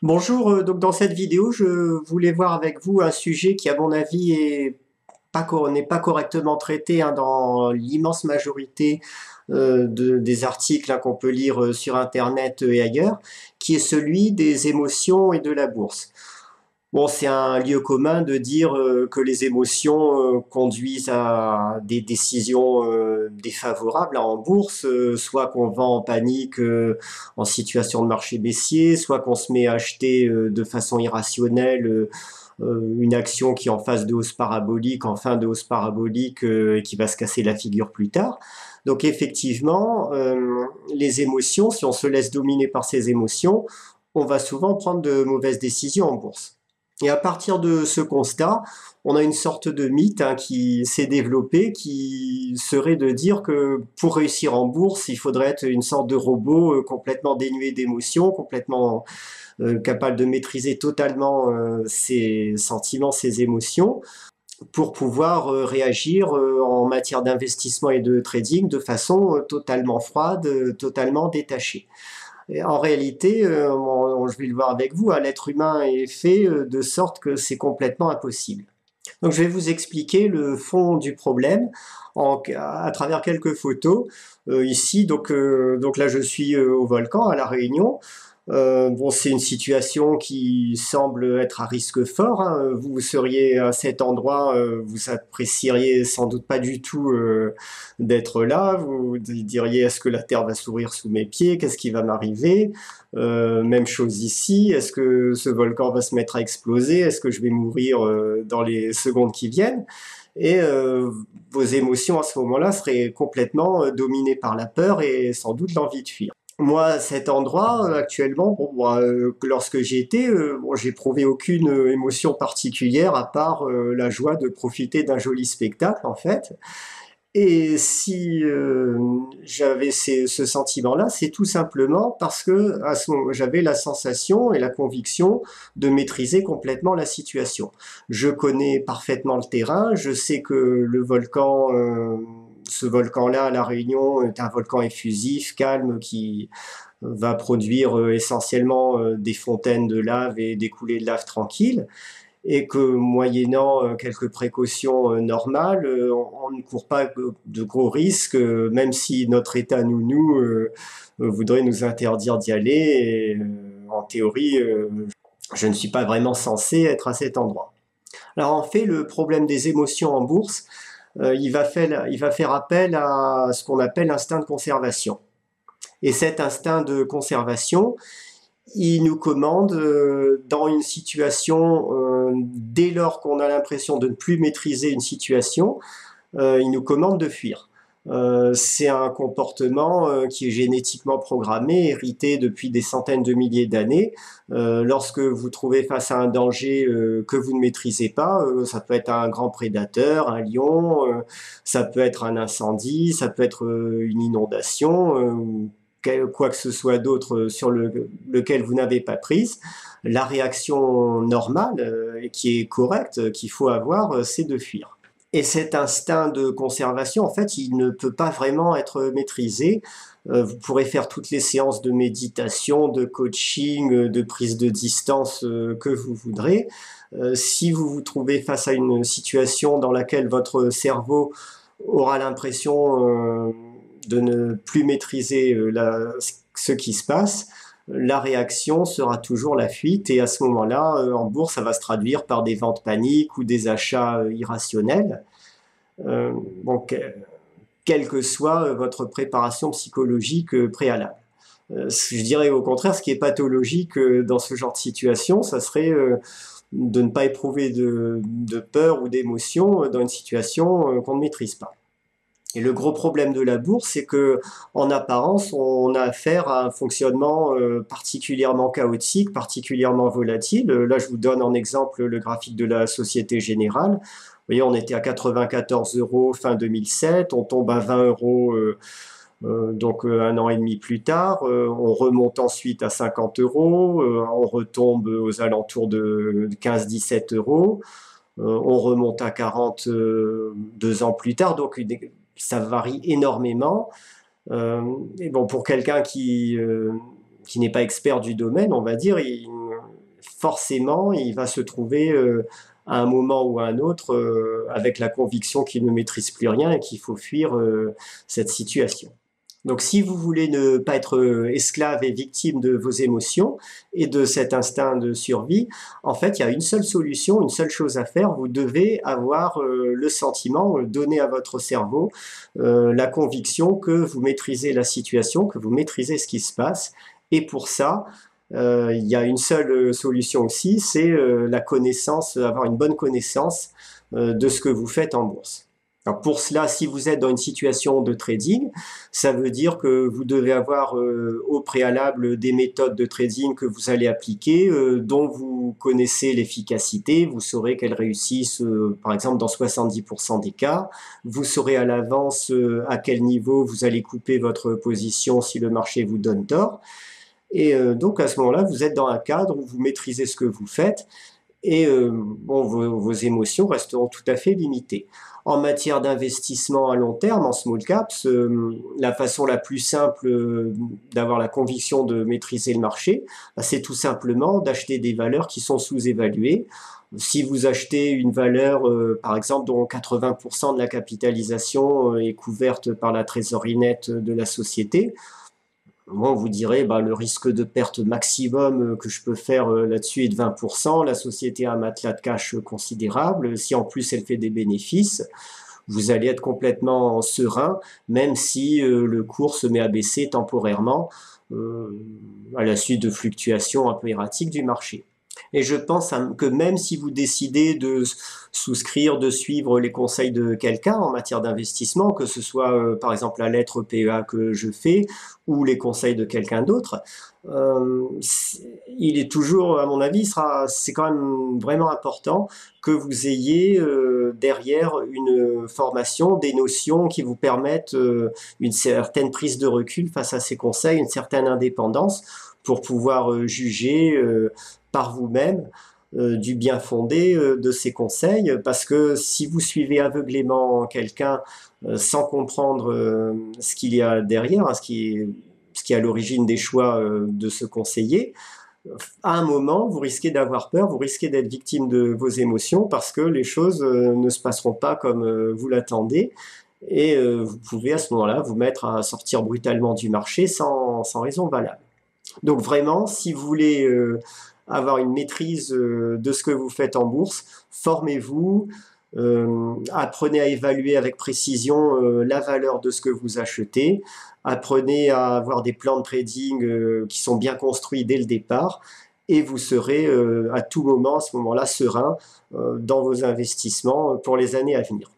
Bonjour, donc dans cette vidéo, je voulais voir avec vous un sujet qui, à mon avis, n'est pas correctement traité hein, dans l'immense majorité des articles hein, qu'on peut lire sur Internet et ailleurs, qui est celui des émotions et de la bourse. Bon, c'est un lieu commun de dire que les émotions conduisent à des décisions défavorables en bourse, soit qu'on vend en panique en situation de marché baissier, soit qu'on se met à acheter de façon irrationnelle une action qui est en phase de hausse parabolique, en fin de hausse parabolique et qui va se casser la figure plus tard. Donc effectivement, les émotions, si on se laisse dominer par ces émotions, on va souvent prendre de mauvaises décisions en bourse. Et à partir de ce constat, on a une sorte de mythe hein, qui s'est développé, qui serait de dire que pour réussir en bourse, il faudrait être une sorte de robot complètement dénué d'émotions, complètement capable de maîtriser totalement ses sentiments, ses émotions, pour pouvoir réagir en matière d'investissement et de trading de façon totalement froide, totalement détachée. Et en réalité, je vais le voir avec vous, hein, l'être humain est fait de sorte que c'est complètement impossible. Donc je vais vous expliquer le fond du problème à travers quelques photos. Ici, donc là je suis au volcan à La Réunion. Bon, c'est une situation qui semble être à risque fort, hein. Vous seriez à cet endroit, vous apprécieriez sans doute pas du tout d'être là. Vous diriez est-ce que la terre va s'ouvrir sous mes pieds? Qu'est-ce qui va m'arriver? Même chose ici. Est-ce que ce volcan va se mettre à exploser? Est-ce que je vais mourir dans les secondes qui viennent? Et vos émotions à ce moment-là seraient complètement dominées par la peur et sans doute l'envie de fuir. Moi, cet endroit, actuellement, bon, moi, lorsque j'y étais, bon, j'ai éprouvé aucune émotion particulière à part la joie de profiter d'un joli spectacle, en fait. Et si j'avais ce sentiment-là, c'est tout simplement parce que à ce moment, j'avais la sensation et la conviction de maîtriser complètement la situation. Je connais parfaitement le terrain, je sais que ce volcan-là, à La Réunion, est un volcan effusif, calme, qui va produire essentiellement des fontaines de lave et des coulées de lave tranquilles et que moyennant quelques précautions normales, on ne court pas de gros risques, même si notre État nounou voudrait nous interdire d'y aller. Et, en théorie, je ne suis pas vraiment censé être à cet endroit. Alors en fait, le problème des émotions en bourse, il va faire appel à ce qu'on appelle l'instinct de conservation. Et cet instinct de conservation, il nous commande dans une situation, dès lors qu'on a l'impression de ne plus maîtriser une situation, il nous commande de fuir. C'est un comportement qui est génétiquement programmé, hérité depuis des centaines de milliers d'années. Lorsque vous trouvez face à un danger que vous ne maîtrisez pas, ça peut être un grand prédateur, un lion, ça peut être un incendie, ça peut être une inondation, quoi que ce soit d'autre sur lequel vous n'avez pas prise, la réaction normale et qui est correcte qu'il faut avoir, c'est de fuir. Et cet instinct de conservation, en fait, il ne peut pas vraiment être maîtrisé. Vous pourrez faire toutes les séances de méditation, de coaching, de prise de distance que vous voudrez. Si vous vous trouvez face à une situation dans laquelle votre cerveau aura l'impression de ne plus maîtriser ce qui se passe, la réaction sera toujours la fuite et à ce moment-là, en bourse, ça va se traduire par des ventes paniques ou des achats irrationnels. Donc, quelle que soit votre préparation psychologique préalable. Je dirais au contraire, ce qui est pathologique dans ce genre de situation, ça serait de ne pas éprouver de peur ou d'émotion dans une situation qu'on ne maîtrise pas. Et le gros problème de la bourse, c'est que, en apparence, on a affaire à un fonctionnement particulièrement chaotique, particulièrement volatile. Là, je vous donne en exemple le graphique de la Société Générale. Vous voyez, on était à 94 euros fin 2007, on tombe à 20 euros donc un an et demi plus tard, on remonte ensuite à 50 euros, on retombe aux alentours de 15-17 euros, on remonte à 40 2 ans plus tard, donc ça varie énormément. Et bon, pour quelqu'un qui n'est pas expert du domaine, on va dire, forcément, il va se trouver à un moment ou à un autre avec la conviction qu'il ne maîtrise plus rien et qu'il faut fuir cette situation. Donc si vous voulez ne pas être esclave et victime de vos émotions et de cet instinct de survie, en fait, il y a une seule solution, une seule chose à faire. Vous devez avoir le sentiment, donner à votre cerveau la conviction que vous maîtrisez la situation, que vous maîtrisez ce qui se passe. Et pour ça, il y a une seule solution aussi, c'est la connaissance, avoir une bonne connaissance de ce que vous faites en bourse. Alors pour cela, si vous êtes dans une situation de trading, ça veut dire que vous devez avoir au préalable des méthodes de trading que vous allez appliquer, dont vous connaissez l'efficacité, vous saurez qu'elles réussissent par exemple dans 70% des cas, vous saurez à l'avance à quel niveau vous allez couper votre position si le marché vous donne tort. Et donc à ce moment-là, vous êtes dans un cadre où vous maîtrisez ce que vous faites et bon, vos émotions resteront tout à fait limitées. En matière d'investissement à long terme, en small caps, la façon la plus simple d'avoir la conviction de maîtriser le marché, c'est tout simplement d'acheter des valeurs qui sont sous-évaluées. Si vous achetez une valeur, par exemple, dont 80% de la capitalisation est couverte par la trésorerie nette de la société, bon, vous direz, le risque de perte maximum que je peux faire là-dessus est de 20%. La société a un matelas de cash considérable. Si en plus elle fait des bénéfices, vous allez être complètement serein, même si le cours se met à baisser temporairement à la suite de fluctuations un peu erratiques du marché. Et je pense que même si vous décidez de souscrire, de suivre les conseils de quelqu'un en matière d'investissement, que ce soit par exemple la lettre PEA que je fais ou les conseils de quelqu'un d'autre, il est toujours, à mon avis, c'est quand même vraiment important que vous ayez derrière une formation, des notions qui vous permettent une certaine prise de recul face à ces conseils, une certaine indépendance pour pouvoir juger par vous-même du bien fondé de ces conseils, parce que si vous suivez aveuglément quelqu'un sans comprendre ce qu'il y a derrière, hein, ce qui est à l'origine des choix de ce conseiller, à un moment, vous risquez d'avoir peur, vous risquez d'être victime de vos émotions parce que les choses ne se passeront pas comme vous l'attendez. Et vous pouvez à ce moment-là vous mettre à sortir brutalement du marché sans raison valable. Donc vraiment, si vous voulez avoir une maîtrise de ce que vous faites en bourse, formez-vous, apprenez à évaluer avec précision la valeur de ce que vous achetez, apprenez à avoir des plans de trading qui sont bien construits dès le départ, et vous serez à tout moment, à ce moment-là, serein dans vos investissements pour les années à venir.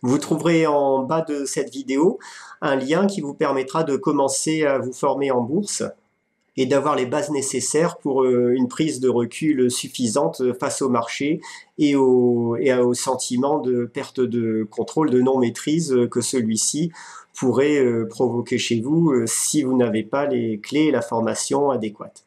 Vous trouverez en bas de cette vidéo un lien qui vous permettra de commencer à vous former en bourse et d'avoir les bases nécessaires pour une prise de recul suffisante face au marché et au sentiment de perte de contrôle, de non-maîtrise que celui-ci pourrait provoquer chez vous si vous n'avez pas les clés et la formation adéquate.